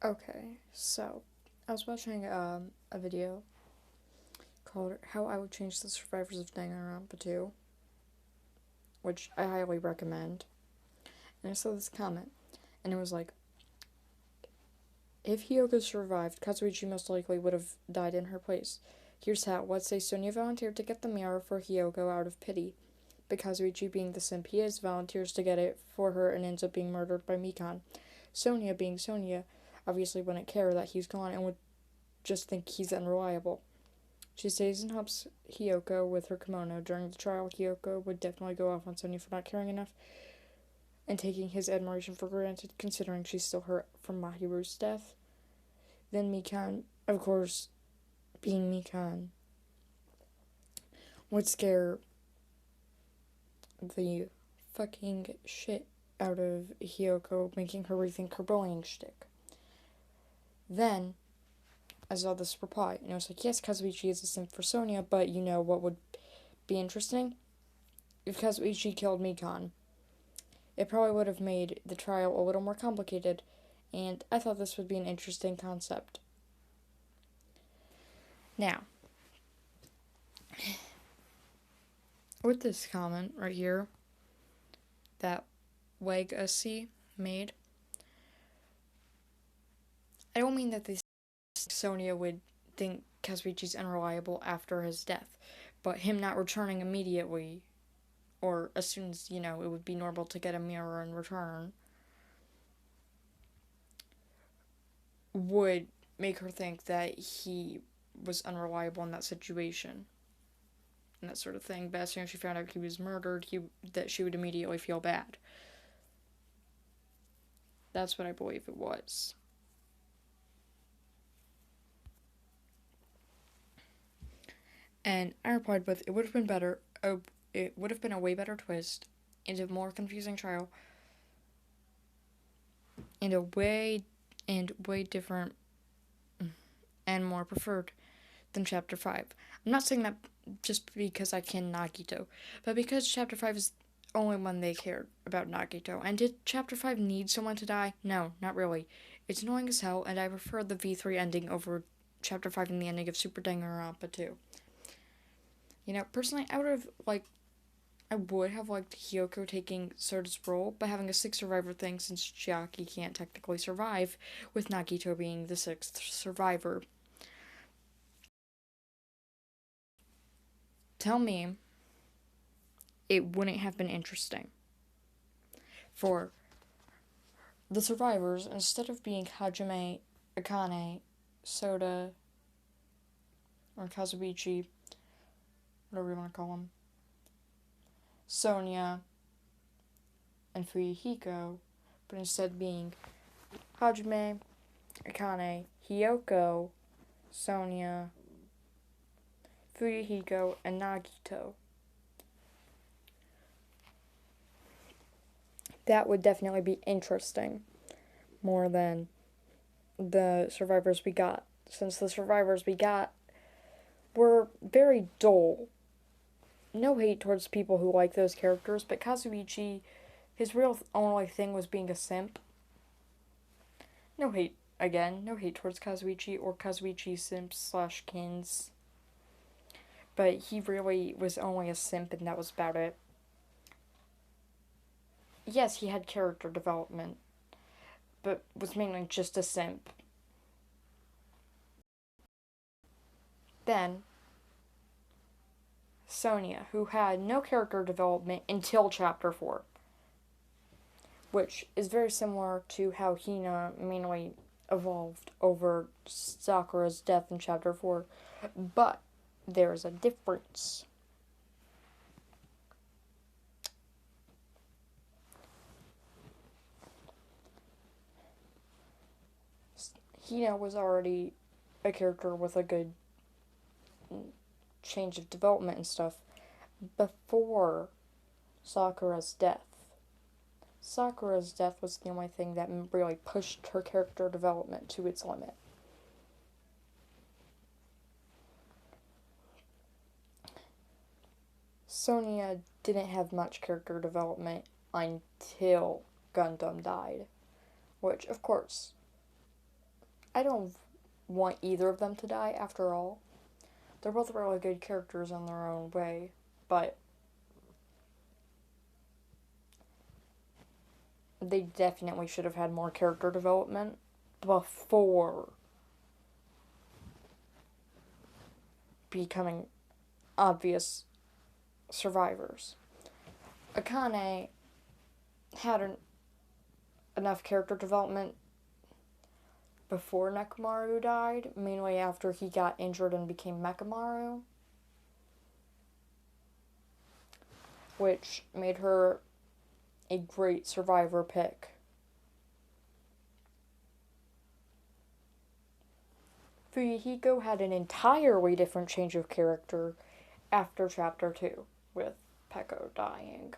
Okay, so I was watching a video called How I Would Change the Survivors of Danganronpa 2, which I highly recommend. And I saw this comment, and it was like, if Hiyoko survived, Kazuichi most likely would have died in her place. Here's how. Let's say Sonia volunteered to get the mirror for Hiyoko out of pity, but Kazuichi, being the simp he is, volunteers to get it for her and ends up being murdered by Mikan. Sonia, being Sonia, obviously wouldn't care that he's gone and would just think he's unreliable. She stays and helps Hiyoko with her kimono. During the trial, Hiyoko would definitely go off on Sonia for not caring enough and taking his admiration for granted, considering she's still hurt from Mahiru's death. Then Mikan, of course, being Mikan, would scare the fucking shit out of Hiyoko, making her rethink her bullying shtick. Then I saw this reply, and it was like, yes, Kazuichi is a simp for Sonia, but you know what would be interesting? If Kazuichi killed Mikan. It probably would have made the trial a little more complicated, and I thought this would be an interesting concept. Now, with this comment right here that Legacy made, I don't mean that Sonia would think Kazuichi's unreliable after his death, but him not returning immediately, or as soon as, it would be normal to get a mirror and return, would make her think that he was unreliable in that situation and that sort of thing. But as soon as she found out he was murdered, that she would immediately feel bad. That's what I believe it was. And I replied with, it would have been better. It would have been a way better twist and a more confusing trial and a way different and more preferred than Chapter 5. I'm not saying that just because I can Nagito, but because Chapter 5 is the only one they cared about Nagito. And did Chapter 5 need someone to die? No, not really. It's annoying as hell, and I prefer the V3 ending over Chapter 5 and the ending of Super Danganronpa 2. Personally, I would have liked Hiyoko taking Soda's role, but having a sixth survivor thing since Chiaki can't technically survive, with Nagito being the sixth survivor. Tell me it wouldn't have been interesting for the survivors, instead of being Hajime, Akane, Soda, or Kazuichi, whatever you want to call them, Sonia, and Fuyuhiko, but instead being Hajime, Akane, Hiyoko, Sonia, Fuyuhiko, and Nagito. That would definitely be interesting more than the survivors we got, since the survivors we got were very dull. No hate towards people who like those characters, but Kazuichi, his real only thing was being a simp. No hate, again, no hate towards Kazuichi or Kazuichi simps / kins. But he really was only a simp, and that was about it. Yes, he had character development, but was mainly just a simp. Then, Sonia, who had no character development until Chapter 4, which is very similar to how Hina mainly evolved over Sakura's death in Chapter 4, but there's a difference. Hina was already a character with a good change of development and stuff before Sakura's death. Sakura's death was the only thing that really pushed her character development to its limit. Sonia didn't have much character development until Gundam died, which, of course, I don't want either of them to die, after all. They're both really good characters in their own way, but they definitely should have had more character development before becoming obvious survivors. Akane had enough character development before Nekomaru died, mainly after he got injured and became Mekamaru, which made her a great survivor pick. Fuyuhiko had an entirely different change of character after Chapter 2, with Peko dying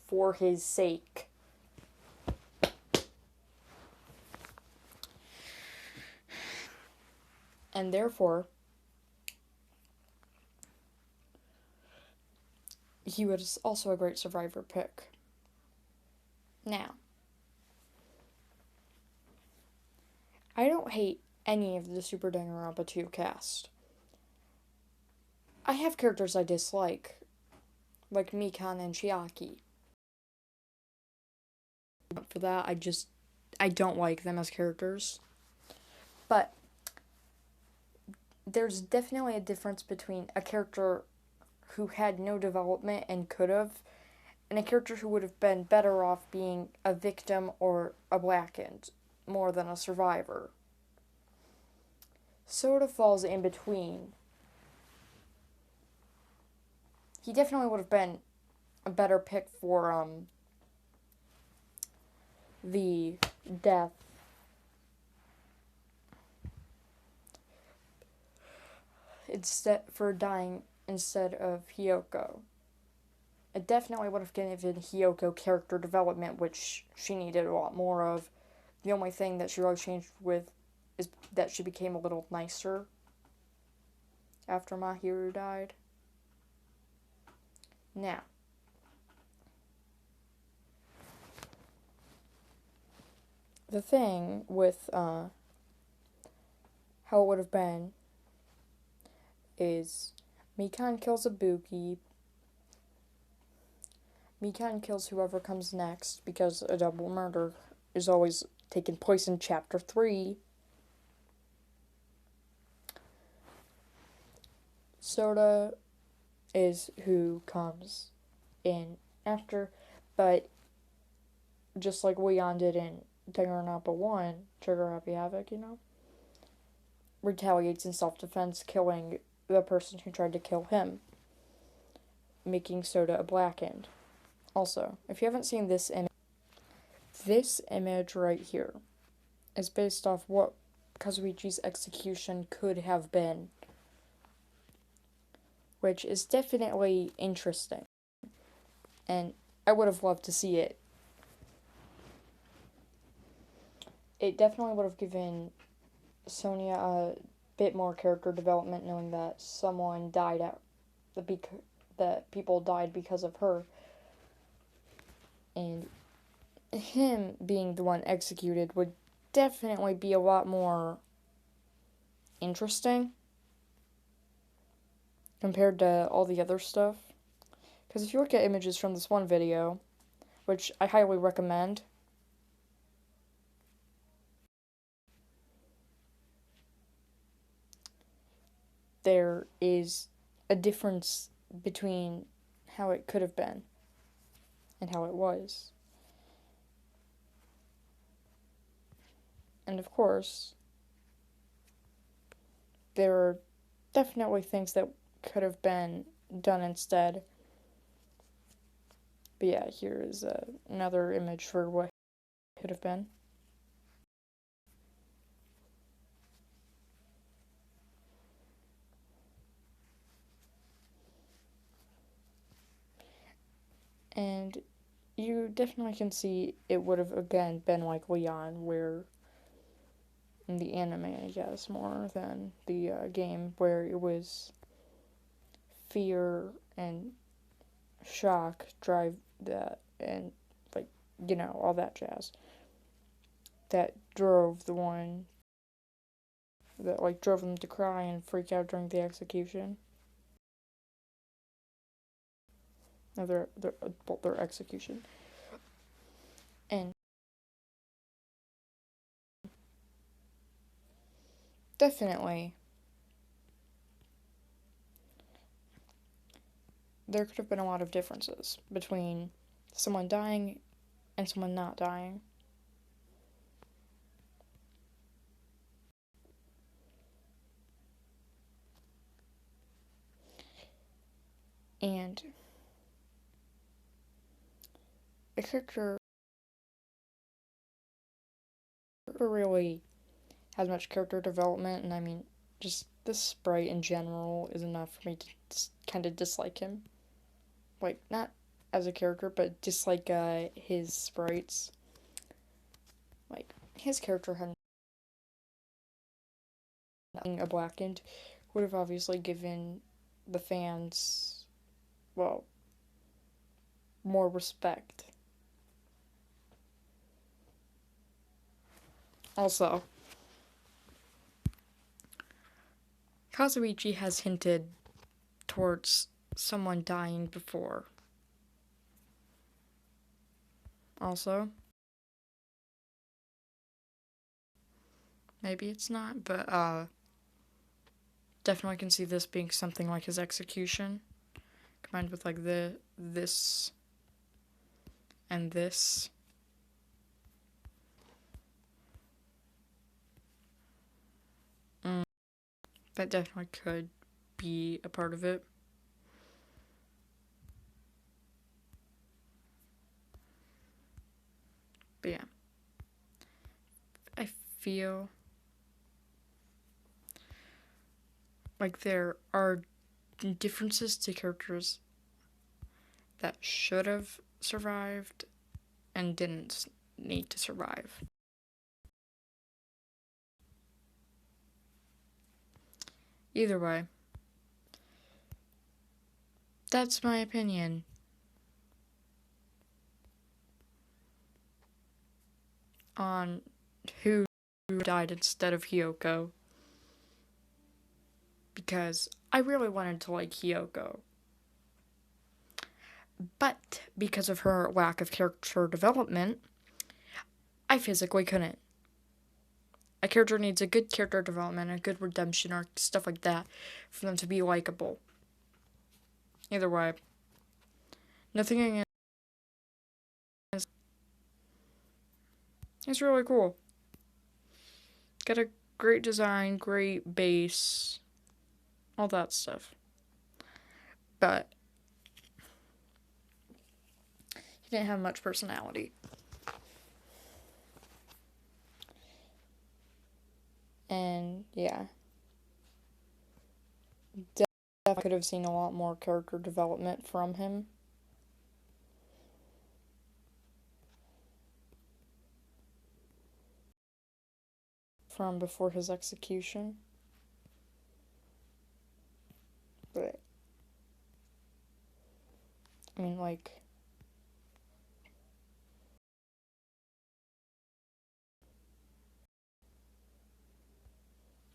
for his sake. And therefore, he was also a great survivor pick. Now, I don't hate any of the Super Danganronpa 2 cast. I have characters I dislike, like Mikan and Chiaki. For that, I don't like them as characters. But there's definitely a difference between a character who had no development and could have, and a character who would have been better off being a victim or a blackened, more than a survivor. Sort of falls in between. He definitely would have been a better pick for the death dying instead of Hiyoko. It definitely would have given Hiyoko character development, which she needed a lot more of. The only thing that she really changed with is that she became a little nicer after Mahiru died. Now, the thing with how it would have been is Mikan kills Ibuki. Mikan kills whoever comes next, because a double murder is always taking place in Chapter 3. Soda is who comes in after, but just like Leon did in Danganronpa 1, Trigger Happy Havoc, retaliates in self-defense, killing the person who tried to kill him, making Soda a blackened. Also, if you haven't seen this image right here is based off what Kazuichi's execution could have been, which is definitely interesting, and I would have loved to see it. It definitely would have given Sonia a bit more character development, knowing that someone died that people died because of her, and him being the one executed would definitely be a lot more interesting compared to all the other stuff. Because if you look at images from this one video, which I highly recommend, there is a difference between how it could have been and how it was. And of course, there are definitely things that could have been done instead. But yeah, here is another image for what could have been. And you definitely can see it would have, again, been like Leon, where in the anime, I guess, more than the game, where it was fear and shock drive that, and, all that jazz that drove the one that like drove them to cry and freak out during the execution. No, their execution. And definitely, there could have been a lot of differences between someone dying and someone not dying. And a character really has much character development, and I mean, just this sprite in general is enough for me to just kind of dislike him. Like, not as a character, but dislike his sprites. Like, his character had nothing blackened would have obviously given the fans, well, more respect. Also, Kazuichi has hinted towards someone dying before. Also, maybe it's not, but definitely can see this being something like his execution, combined with like this and this. That definitely could be a part of it. But yeah, I feel like there are differences to characters that should have survived and didn't need to survive. Either way, that's my opinion on who died instead of Hiyoko, because I really wanted to like Hiyoko, but because of her lack of character development, I physically couldn't. A character needs a good character development, a good redemption arc, stuff like that, for them to be likable. Either way, nothing against. It's really cool. Got a great design, great base, all that stuff. But he didn't have much personality. And yeah, definitely could have seen a lot more character development from him. From before his execution. But I mean, like,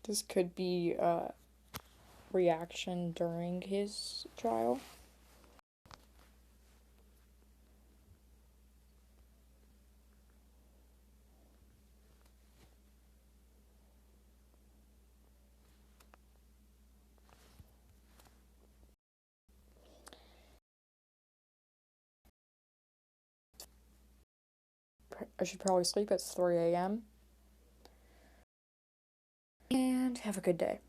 this could be a reaction during his trial. I should probably sleep. It's 3 a.m. And have a good day.